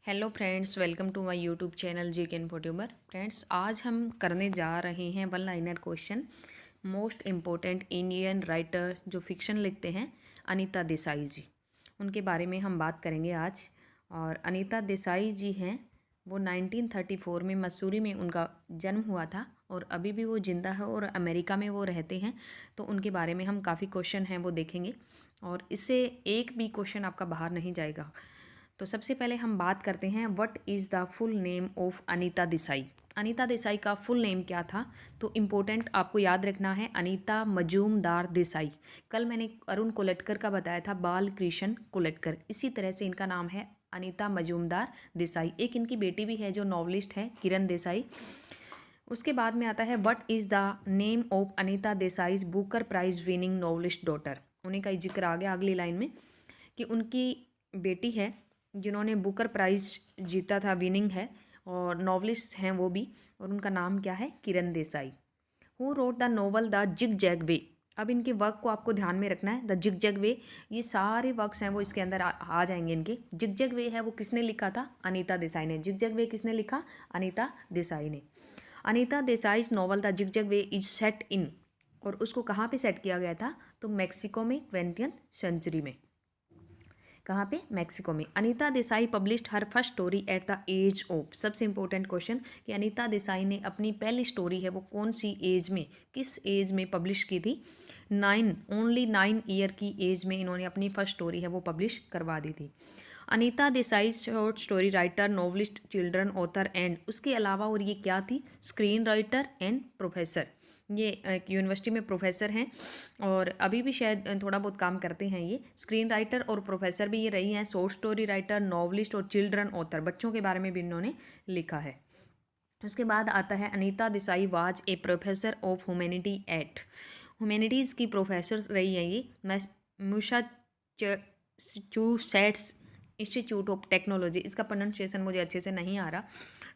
Hello friends, welcome to my YouTube channel G K Infotuber. Friends, आज हम करने जा रहे हैं one liner question. Most important Indian writer जो फिक्शन लिखते हैं, अनीता देसाई जी, उनके बारे में हम बात करेंगे आज। और अनीता देसाई जी हैं, वो 1934 में मसूरी में उनका जन्म हुआ था और अभी भी वो ज़िंदा है और अमेरिका में वो रहते हैं। तो उनके बारे में हम काफ़ी क्वेश्चन हैं वो देखेंगे और इससे एक भी क्वेश्चन आपका बाहर नहीं जाएगा। तो सबसे पहले हम बात करते हैं, what is the full name of Anita Desai. Anita Desai का फुल नेम क्या था? तो इम्पोर्टेंट आपको याद रखना है, अनीता मजूमदार देसाई। कल मैंने अरुण कोलटकर का बताया था, बाल कृष्ण कोलटकर। इसी तरह से इनका नाम है अनीता मजूमदार देसाई। एक इनकी बेटी भी है जो नॉवलिस्ट है, किरण देसाई। उसके बाद में आता है, what is the name of Anita Desai's Booker prize winning novelist daughter. उन्हीं का ही जिक्र आ गया अगली लाइन में कि उनकी बेटी है जिन्होंने बुकर प्राइज़ जीता था, विनिंग है, और नॉवलिस्ट हैं वो भी, और उनका नाम क्या है? Kiran Desai. Who wrote the novel the zig zag way. अब इनके वर्क को आपको ध्यान में रखना है। द जिग जैग वे, ये सारे वर्क्स हैं वो इसके अंदर आ जाएंगे इनके। जिग जैग वे है वो किसने लिखा था? अनीता देसाई ने। जिग जैग वे किसने लिखा? अनीता देसाई ने। Anita Desai's novel the zig zag way is set in, और उसको कहाँ पे सेट किया गया था? तो मैक्सिको में, 20th सेंचुरी में। कहाँ पे? मैक्सिको में। Anita Desai published her first story at the age of. सबसे इंपॉर्टेंट क्वेश्चन कि अनीता देसाई ने अपनी पहली स्टोरी है वो कौन सी एज में, किस एज में पब्लिश की थी? ओनली 9 ईयर की एज में इन्होंने अपनी फर्स्ट स्टोरी है वो पब्लिश करवा दी थी। Anita Desai short story writer, novelist, children author and, उसके अलावा और ये क्या थी? Screen writer and professor. ये एक यूनिवर्सिटी में प्रोफेसर हैं और अभी भी शायद थोड़ा बहुत काम करते हैं। ये स्क्रीन राइटर और प्रोफेसर भी ये रही हैं। शॉर्ट स्टोरी राइटर, नॉवलिस्ट और चिल्ड्रन ऑथर, बच्चों के बारे में भी इन्होंने लिखा है। उसके बाद आता है, Anita Desai was a professor of humanity at. Humanities की प्रोफेसर रही है ये मैसाचुसेट्स इंस्टीट्यूट ऑफ टेक्नोलॉजी। इसका प्रोनाउंसिएशन मुझे अच्छे से नहीं आ रहा,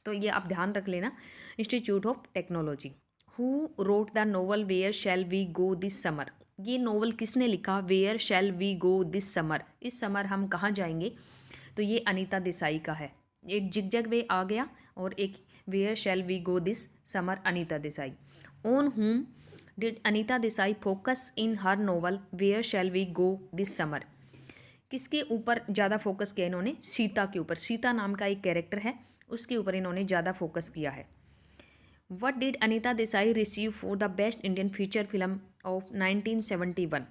तो ये आप ध्यान रख लेना, Institute of Technology. Who wrote the novel where shall we go this summer. ये नोवेल किसने लिखा? Where shall we go this summer, इस समर हम कहाँ जाएंगे? तो ये अनीता देसाई का है। एक जिगजैग वे आ गया और एक where shall we go this summer, Anita Desai. On whom did Anita Desai focus in her novel where shall we go this summer. किसके ऊपर ज़्यादा फोकस किया इन्होंने? सीता के ऊपर। सीता नाम का एक कैरेक्टर है, उसके ऊपर इन्होंने ज़्यादा फोकस किया है। What did Anita Desai receive for the best Indian feature film of 1971।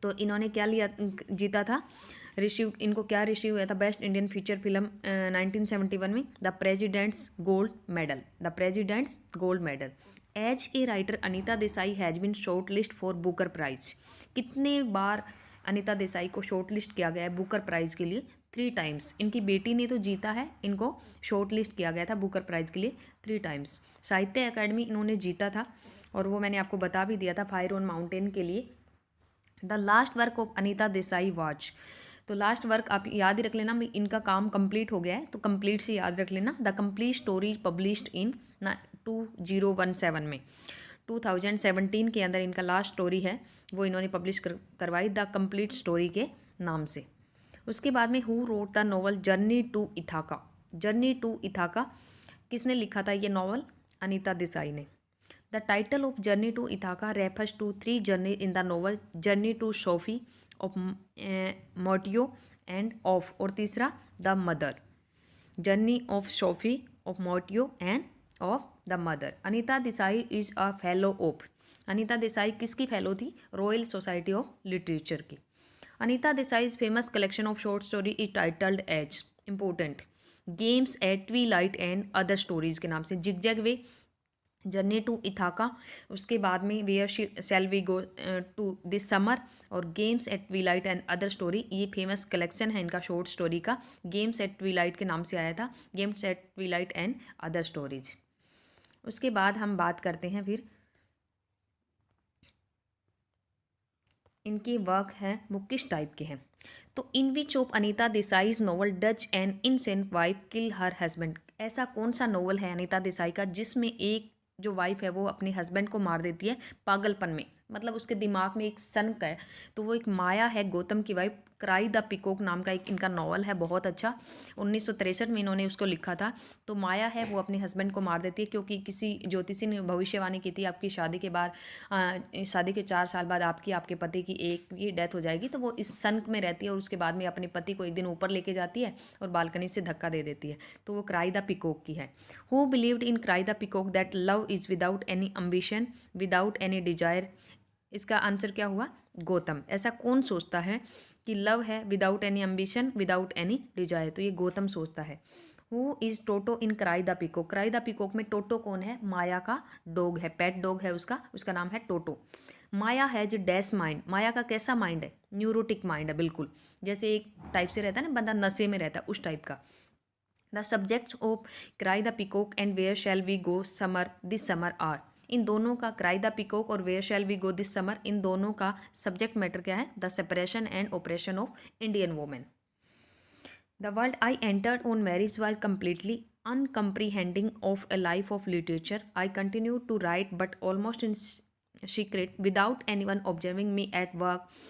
तो इन्होंने क्या लिया, जीता था? रिसीव, इनको क्या रिसीव हुआ था बेस्ट इंडियन फीचर फिल्म 1971 में? The president's gold medal. The president's gold medal. As a writer Anita Desai has been short list for Booker prize. कितने बार अनीता देसाई को शॉर्ट लिस्ट किया गया है बुकर प्राइज़ के लिए? 3 टाइम्स। इनकी बेटी ने तो जीता है, इनको शॉर्ट लिस्ट किया गया था बुकर प्राइज़ के लिए 3 टाइम्स। साहित्य अकादमी इन्होंने जीता था और वो मैंने आपको बता भी दिया था, फायर ऑन माउंटेन के लिए। The last work of Anita Desai was. तो लास्ट वर्क आप याद ही रख लेना, इनका काम कंप्लीट हो गया है तो कंप्लीट से याद रख लेना। The complete story published in 2017 में। 2017 के अंदर इनका लास्ट स्टोरी है वो इन्होंने पब्लिश करवाई, द कंप्लीट स्टोरी के नाम से। उसके बाद में, who wrote the novel journey to Ithaca. Journey to Ithaca किसने लिखा था ये नॉवल? अनीता देसाई ने। The title of Journey to Ithaca refers to 3 journey in the novel, journey to Sophie of Matteo and of, और तीसरा the mother. Journey of Sophie of Matteo and of the mother. Anita Desai is a fellow of. Anita Desai किसकी fellow थी? Royal Society of literature की। Anita Desai's famous collection of short story is titled as, important, games at twilight and other stories के नाम से। Zigzag way, journey to Ithaca, उसके बाद में where shall we go to this summer, और games at twilight and other story. ये famous collection है इनका शॉर्ट स्टोरी का, गेम्स एट ट्वीलाइट के नाम से आया था, games at twilight and other stories. उसके बाद हम बात करते हैं फिर इनके वर्क हैं वो किस टाइप के हैं। तो in which of Anita Desai's novel does an innocent wife kill her husband. ऐसा कौन सा नोवेल है अनीता देसाई का जिसमें एक जो वाइफ है वो अपने हस्बैंड को मार देती है पागलपन में, मतलब उसके दिमाग में एक सनक है। तो वो एक माया है गौतम की वाइफ। क्राई द पिकॉक नाम का एक इनका नॉवल है, बहुत अच्छा, 1963 में इन्होंने उसको लिखा था। तो माया है वो अपने हस्बैंड को मार देती है, क्योंकि किसी ज्योतिषी ने भविष्यवाणी की थी आपकी शादी के बाद, शादी के 4 साल बाद आपके पति की एक की डेथ हो जाएगी। तो वो इस सनक में रहती है और उसके बाद में अपने पति को एक दिन ऊपर लेके जाती है और बालकनी से धक्का दे देती है। तो वो क्राई द पिकॉक की है। Who believed in cry the peacock that love is without any ambition, without any desire. इसका आंसर क्या हुआ? गौतम। ऐसा कौन सोचता है कि लव है without any ambition, without any desire? तो ये गौतम सोचता है। Who is Toto in cry the peacock? Cry the peacock में टोटो कौन है? माया का डॉग है, पेट डॉग है उसका, उसका नाम है टोटो। माया है जो डैश माइंड। माया का कैसा माइंड है? न्यूरोटिक माइंड है, बिल्कुल जैसे एक टाइप से रहता है ना बंदा नशे में रहता है, उस टाइप का। The subjects of cry the peacock and where shall we go summer this summer are. इन दोनों का, क्राई द पिकॉक और where shall we go this summer, इन दोनों का सब्जेक्ट मैटर क्या है? The separation and operation of Indian women. The world I entered on marriage was completely uncomprehending of a life of literature. I continued to write but almost in secret without anyone observing me at work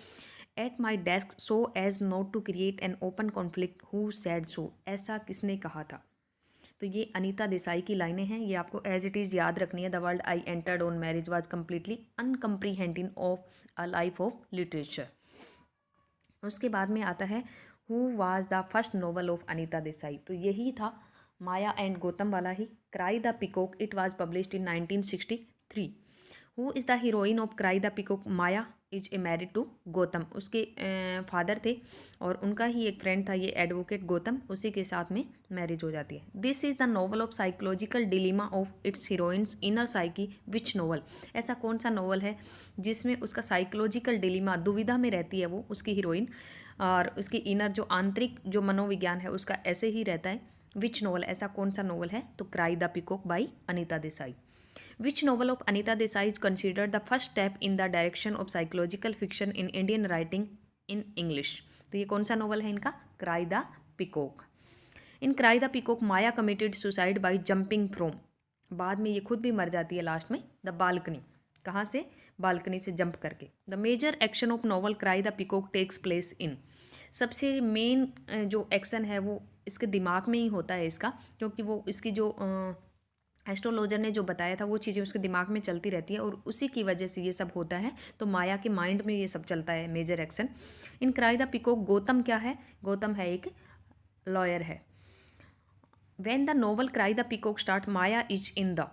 at my desk so as not to create an open conflict. Who said so? ऐसा किसने कहा था? तो ये अनीता देसाई की लाइनें हैं, ये आपको एज इट इज़ याद रखनी है। The world I entered on marriage was completely uncomprehending of a life of literature. उसके बाद में आता है who was the first novel of Anita Desai. तो यही था माया एंड गौतम वाला ही, cry the peacock. It was published in 1963। Who is the heroine of cry the peacock? Maya is a married to Gautam. उसके फादर थे और उनका ही एक फ्रेंड था ये एडवोकेट गौतम, उसी के साथ में मैरिज हो जाती है। This is the novel of psychological dilemma of its heroines inner psyche. Which novel? ऐसा कौन सा नॉवल है जिसमें उसका साइकोलॉजिकल डिलीमा, दुविधा में रहती है वो उसकी हीरोइन, और उसकी इनर जो आंतरिक जो मनोविज्ञान है उसका ऐसे ही रहता है। Which novel? ऐसा कौन सा नॉवल है? तो cry the peacock by Anita Desai. Which novel of Anita Desai is considered the first step in the direction of psychological fiction in Indian writing in English? तो ये कौन सा नॉवल है इनका? Cry the peacock. In cry the peacock Maya committed suicide by jumping from. बाद में ये खुद भी मर जाती है लास्ट में। द बालकनी, कहाँ से? बालकनी से जंप करके। The major action of novel cry the peacock takes place in. सबसे मेन जो एक्शन है वो इसके दिमाग में ही होता है इसका, क्योंकि वो इसकी जो एस्ट्रोलॉजर ने जो बताया था वो चीज़ें उसके दिमाग में चलती रहती है और उसी की वजह से ये सब होता है। तो माया के माइंड में ये सब चलता है, major action. In cry the peacock Gautam क्या है? गौतम है एक लॉयर है। When the novel cry the peacock start Maya is in the.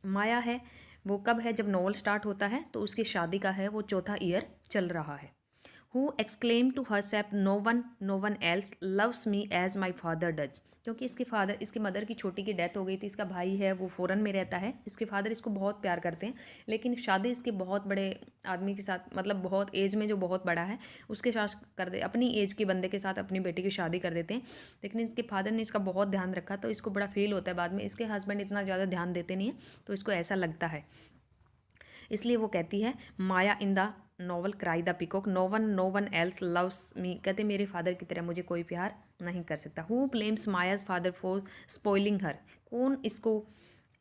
Maya है वो कब है? जब नॉवल स्टार्ट होता है तो उसकी शादी का है वो 4था ईयर चल रहा है। Who exclaim to herself no one else loves me as my father does. क्योंकि इसके मदर की छोटी की डेथ हो गई थी, इसका भाई है वो फ़ॉरेन में रहता है, इसके फादर इसको बहुत प्यार करते हैं, लेकिन शादी इसके बहुत बड़े आदमी के साथ, मतलब बहुत एज में जो बहुत बड़ा है उसके साथ कर दे, अपनी एज के बंदे के साथ अपनी बेटी की शादी कर देते हैं। लेकिन इसके फादर ने इसका बहुत ध्यान रखा तो इसको बड़ा फील होता है बाद में। इसके हस्बैंड इतना ज़्यादा ध्यान देते नहीं है तो इसको ऐसा लगता है, इसलिए वो कहती है Maya in the novel cry the peacock no one else loves me. कहते मेरे फादर की तरह मुझे कोई प्यार नहीं कर सकता। Who blames Maya's father for spoiling her. कौन इसको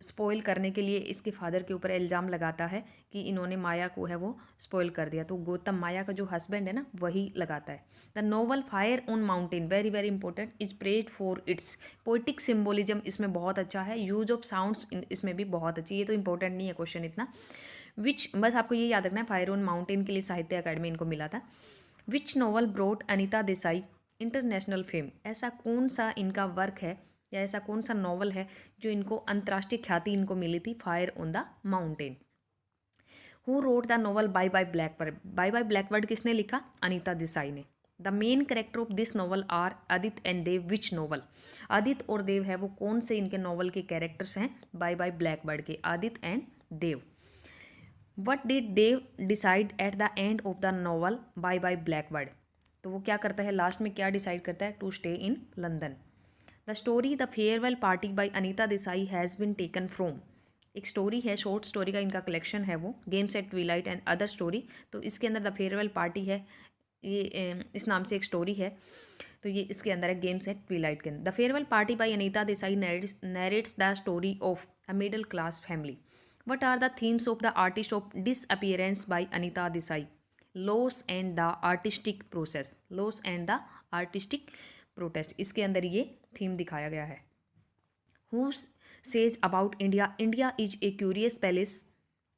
स्पॉइल करने के लिए इसके फादर के ऊपर इल्ज़ाम लगाता है कि इन्होंने माया को है वो स्पॉइल कर दिया? तो गौतम, माया का जो हस्बैंड है ना, वही लगाता है। The novel fire on mountain, very very important, is praised for it's poetic symbolism. इसमें बहुत अच्छा है। यूज ऑफ साउंड्स इसमें भी बहुत अच्छी। ये तो इंपॉर्टेंट नहीं है क्वेश्चन इतना। विच, बस आपको ये याद रखना है, फायर ऑन माउंटेन के लिए साहित्य अकादमी इनको मिला था। Which novel brought Anita Desai international fame. ऐसा कौन सा इनका वर्क है या ऐसा कौन सा नॉवल है जो इनको अंतर्राष्ट्रीय ख्याति इनको मिली थी? Fire on the mountain. Who wrote the novel bye bye blackbird. Bye bye blackbird किसने लिखा? अनीता देसाई ने। The main character of this novel are Aditya and Dev. Which novel? Aditya और देव है वो कौन से इनके नॉवल के कैरेक्टर्स हैं बाय बाय ब्लैकबर्ड के? Aditya and Dev. What did Dev decide at the end of the novel bye bye blackbird? तो वो क्या करता है लास्ट में, क्या डिसाइड करता है? To stay in London. The story the farewell party by Anita Desai has been taken from. एक स्टोरी है, शॉर्ट स्टोरी का इनका कलेक्शन है वो, games at twilight and other story. तो इसके अंदर द फेयरवेल पार्टी है, ये इस नाम से एक स्टोरी है। तो ये इसके अंदर है गेम्स एट ट्विलाइट के अंदर। The farewell party by Anita Desai narrates the story of a middle class family. What are the themes of the artist of disappearance by Anita Desai? Loss and the artistic process, loss and the artistic protest, इसके अंदर ये theme दिखाया गया है। Who says about India? India is a curious palace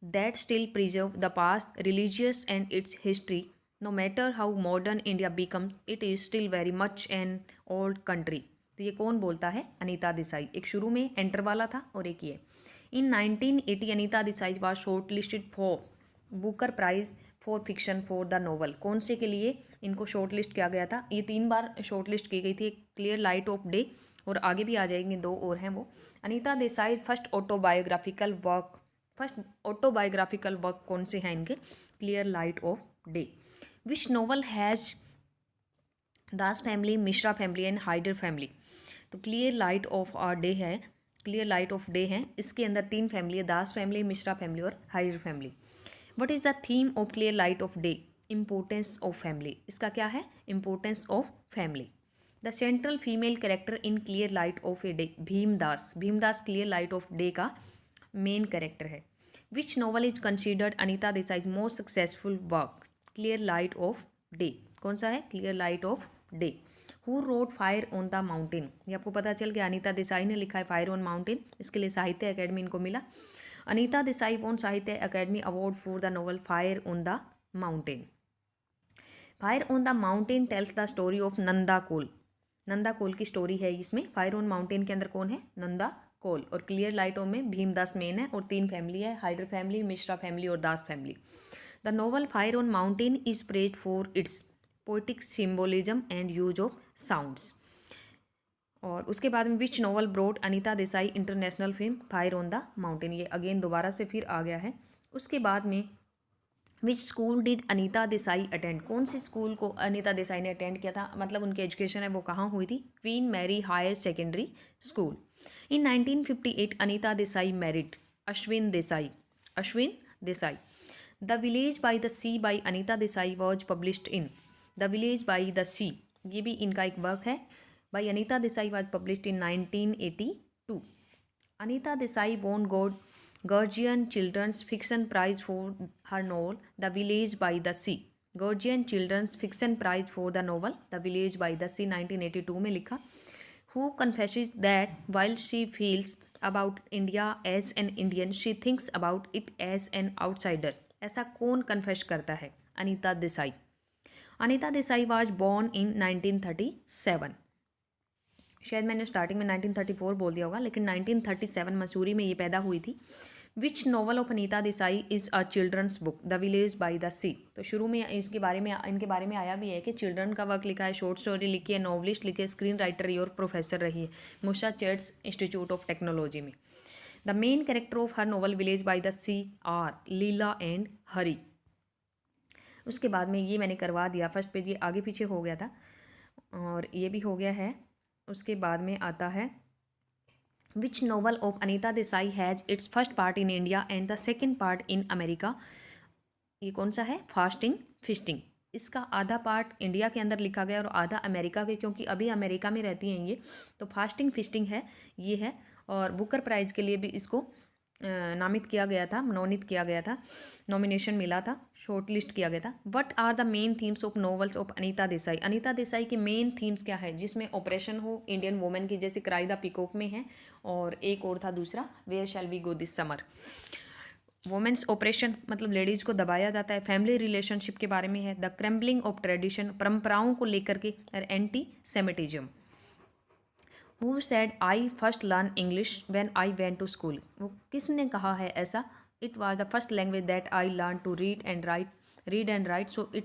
that still preserve the past, religious and its history. No matter how modern India becomes, it is still very much an old country. तो ये कौन बोलता है? अनीता देसाई। एक शुरू में enter वाला था और एक ये। In 1980 Anita Desai was short listed for Booker prize for fiction for the novel. कौन से के लिए इनको शॉर्ट लिस्ट किया गया था? ये 3 बार शॉर्ट लिस्ट की गई थी, क्लियर लाइट ऑफ डे और आगे भी आ जाएंगे 2 और हैं वो। Anita Desai first autobiographical work कौन से हैं इनके? Clear Light of day. Which novel has Das family, Mishra family and हाइडर family? तो क्लियर लाइट ऑफ डे है, क्लियर लाइट ऑफ डे है, इसके अंदर 3 फैमिली है, दास फैमिली, मिश्रा फैमिली और Hyder family. What is the theme of Clear Light of Day? Importance of family. इसका क्या है? Importance of family. The central female character in Clear Light of a Day? Bhimdas. Bhimdas Clear Light of Day का main character है। Which novel is considered Anita Desai most successful work? Clear Light of Day. कौन सा है? Clear Light of Day. Who wrote fire on the mountain? ये आपको पता चल गया, अनीता देसाई ने लिखा है फायर ऑन माउंटेन। इसके लिए साहित्य अकेडमी इनको मिला। Anita Desai won Sahitya Akademi award for the novel fire on the mountain. Fire on the mountain tells the story of Nanda Kaul. Nanda Kaul की स्टोरी है इसमें। फायर ऑन माउंटेन के अंदर कौन है? नंदा कोल। और क्लियर लाइट ऑफ में भीमदास मेन है और 3 फैमिली है, हाइडर फैमिली, मिश्रा फैमिली और Das family. The novel fire on mountain is praised for its poetic symbolism and use of sounds. और उसके बाद में which novel brought Anita Desai international film? Fire on the mountain. ये अगेन दोबारा से फिर आ गया है। उसके बाद में which school did Anita Desai attend? कौन सी स्कूल को अनीता देसाई ने अटेंड किया था, मतलब उनकी एजुकेशन है वो कहाँ हुई थी? Queen Mary higher secondary school. In 1958 Anita Desai married Ashwin Desai. Ashwin Desai. The village by the sea by Anita Desai was published in. The village by the sea, ये भी इनका एक वर्क है, by Anita Desai was published in 1982। Anita Desai won Gurjian Children's Fiction Prize for her novel The Village by the Sea। Gurjian Children's Fiction Prize for the novel The Village by the Sea 1982 में लिखा। Who confesses that while she feels about India as an Indian, she thinks about it as an outsider। ऐसा कौन confess करता है? Anita Desai. Anita Desai was born in 1937। शायद मैंने starting में 1934 बोल दिया होगा, लेकिन 1937 मसूरी में ये पैदा हुई थी। Which novel of Anita Desai is a children's book? The village by the sea. तो शुरू में इनके बारे में आया भी है कि चिल्ड्रन का वर्क लिखा है, शॉर्ट स्टोरी लिखी है, नॉवलिस्ट लिखी है, स्क्रीन राइटर रही और प्रोफेसर रही है मैसाचुसेट्स इंस्टीट्यूट ऑफ टेक्नोलॉजी में। The main character of her novel village by the sea are Lila and Hari. उसके बाद में ये मैंने करवा दिया, फर्स्ट पेज ये आगे पीछे हो गया था और ये भी हो गया है। उसके बाद में आता है which novel of Anita Desai has its first part in India and the second part in America? ये कौन सा है? Fasting feasting. इसका आधा पार्ट इंडिया के अंदर लिखा गया और आधा अमेरिका के, क्योंकि अभी अमेरिका में रहती हैं ये। तो फास्टिंग फिस्टिंग है ये है। और बुकर प्राइज़ के लिए भी इसको नामित किया गया था, मनोनीत किया गया था, नॉमिनेशन मिला था, शॉर्ट लिस्ट किया गया था। What are the main themes of novels of Anita Desai? Anita Desai के मेन थीम्स क्या है जिसमें ऑपरेशन हो इंडियन वुमेन की, जैसे क्राई द पीकॉक में है, और एक और था दूसरा where shall we go this summer. Women's oppression मतलब लेडीज़ को दबाया जाता है। फैमिली रिलेशनशिप के बारे में है। द क्रम्बलिंग ऑफ ट्रेडिशन, परंपराओं को लेकर के, और antisemitism. Who said I first learn English when I went to school? वो किसने कहा है ऐसा? It was the first language that I learn to read and write so it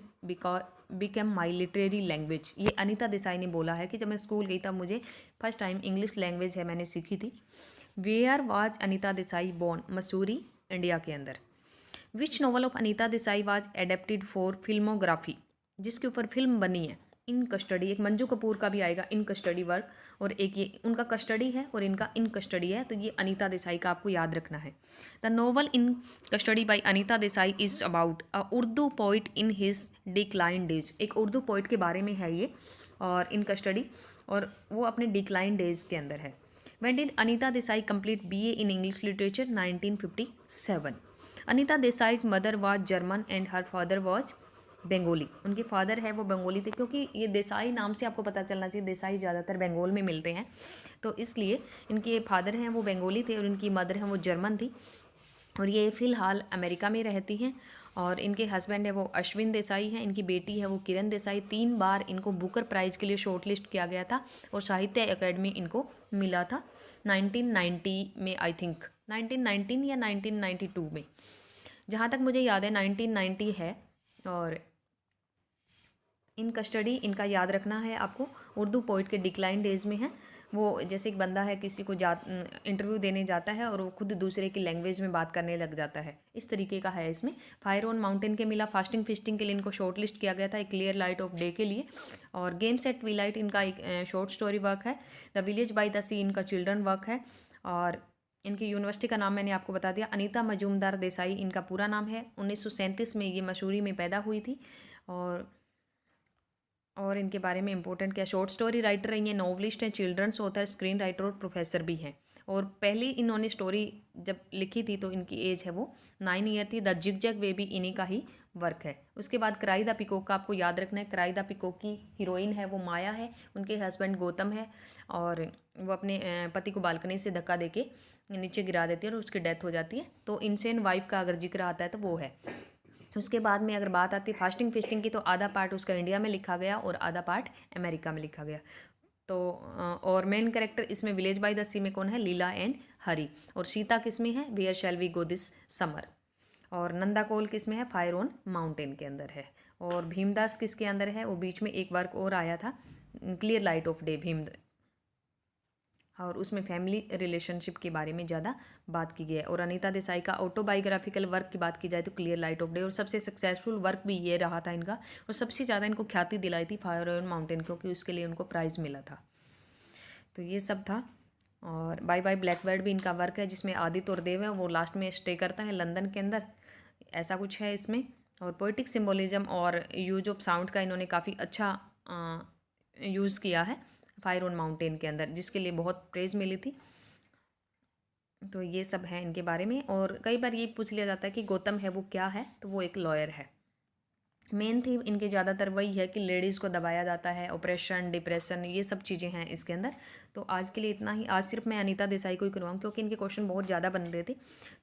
become my literary language. ये अनीता देसाई ने बोला है कि जब मैं स्कूल गई तब मुझे फर्स्ट टाइम इंग्लिश लैंग्वेज है मैंने सीखी थी। Where was Anita Desai born? Mussoorie, India के अंदर। Which novel of Anita Desai was adapted for filmography? जिसके ऊपर फिल्म बनी है। इन कस्टडी, एक मंजू कपूर का भी आएगा इन कस्टडी वर्क, और एक ये उनका कस्टडी है और इनका इन कस्टडी है, तो ये अनीता देसाई का आपको याद रखना है। The novel in custody by Anita Desai is about a Urdu poet in his decline days. एक उर्दू पोइट के बारे में है ये और इन कस्टडी, और वो अपने डिक्लाइन डेज के अंदर है। When did Anita Desai complete BA in English Literature? 1957. Anita Desai's mother was German and her father was Bengali. उनके फादर है वो बंगाली थे, क्योंकि ये देसाई नाम से आपको पता चलना चाहिए, देसाई ज़्यादातर बंगाल में मिलते हैं, तो इसलिए इनके फादर हैं वो बंगाली थे और इनकी मदर हैं वो जर्मन थी, और ये फ़िलहाल अमेरिका में रहती हैं। और इनके हस्बैंड है वो अश्विन देसाई हैं, इनकी बेटी है वो किरण देसाई। 3 बार इनको बुकर प्राइज़ के लिए शॉर्ट लिस्ट किया गया था और साहित्य अकेडमी इनको मिला था 1990 में, आई थिंक 1919 या 1992 में, जहाँ तक मुझे याद है 1990 है। और इन कस्टडी इनका याद रखना है आपको, उर्दू पोइट के डिक्लाइन डेज में है। वो जैसे एक बंदा है किसी को इंटरव्यू देने जाता है और वो खुद दूसरे की लैंग्वेज में बात करने लग जाता है, इस तरीके का है इसमें। फायर ऑन माउंटेन के मिला, फास्टिंग फिस्टिंग के लिए इनको शॉर्ट लिस्ट किया गया था, एक क्लियर लाइट ऑफ डे के लिए। और गेम्स एट ट्विलाइट इनका एक शॉर्ट स्टोरी वर्क है। द विलेज बाय द सी इनका चिल्ड्रन वर्क है। और इनकी यूनिवर्सिटी का नाम मैंने आपको बता दिया, अनीता मजूमदार देसाई इनका पूरा नाम है। 1937 में ये मसूरी में पैदा हुई थी। और इनके बारे में इंपॉर्टेंट क्या, शॉर्ट स्टोरी राइटर रही हैं, नॉवलिस्ट हैं, चिल्ड्रंस ऑथर, स्क्रीन राइटर और प्रोफेसर भी हैं। और पहली इन्होंने स्टोरी जब लिखी थी तो इनकी एज है वो 9 ईयर थी। द जिग-जैग बेबी इन्हीं का ही वर्क है। उसके बाद क्राई द पीकॉक का आपको याद रखना है। क्राई द पीकॉक की हीरोइन है वो माया है, उनके हस्बैंड गौतम है, और वो अपने पति को बालकनी से धक्का देके नीचे गिरा देती है और उसकी डेथ हो जाती है। तो इनसेन वाइफ का अगर जिक्र आता है तो वो है। उसके बाद में अगर बात आती है फास्टिंग फिस्टिंग की, तो आधा पार्ट उसका इंडिया में लिखा गया और आधा पार्ट अमेरिका में लिखा गया। तो और मेन कैरेक्टर इसमें विलेज बाय द सी में कौन है, लीला एंड हरी। और सीता किस में है, where shall we go this summer. और नंदा कोल किस में है, फायर ऑन माउंटेन के अंदर है। और भीमदास किसके अंदर है, वो बीच में एक वर्क और आया था, clear Light of day Bhim, और उसमें फैमिली रिलेशनशिप के बारे में ज़्यादा बात की गई है। और अनीता देसाई का ऑटोबायोग्राफिकल वर्क की बात की जाए तो क्लियर लाइट ऑफ डे, और सबसे सक्सेसफुल वर्क भी ये रहा था इनका, और सबसे ज़्यादा इनको ख्याति दिलाई थी फायर ऑन माउंटेन, क्योंकि उसके लिए उनको प्राइज़ मिला था। तो ये सब था। और बाय बाय ब्लैकबर्ड भी इनका वर्क है, जिसमें आदित्य और देव है वो लास्ट में स्टे करता है लंदन के अंदर, ऐसा कुछ है इसमें। और पोइटिक सिम्बोलिज्म और यूज ऑफ साउंड का इन्होंने काफ़ी अच्छा यूज़ किया है फायर ऑन माउंटेन के अंदर, जिसके लिए बहुत प्रेज़ मिली थी। तो ये सब है इनके बारे में। और कई बार ये पूछ लिया जाता है कि गौतम है वो क्या है, तो वो एक लॉयर है। मेन थीम इनके ज़्यादातर वही है कि लेडीज़ को दबाया जाता है, ऑपरेशन, डिप्रेशन, ये सब चीज़ें हैं इसके अंदर। तो आज के लिए इतना ही। आज सिर्फ मैं अनीता देसाई को ही करवाऊँ, क्योंकि इनके क्वेश्चन बहुत ज़्यादा बन रहे थे।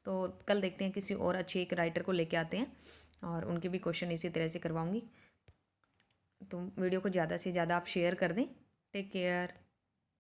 तो कल देखते हैं किसी और अच्छे एक राइटर को लेके आते हैं और उनके भी क्वेश्चन इसी तरह से करवाऊँगी। तो वीडियो को ज़्यादा से ज़्यादा आप शेयर कर दें। Take care.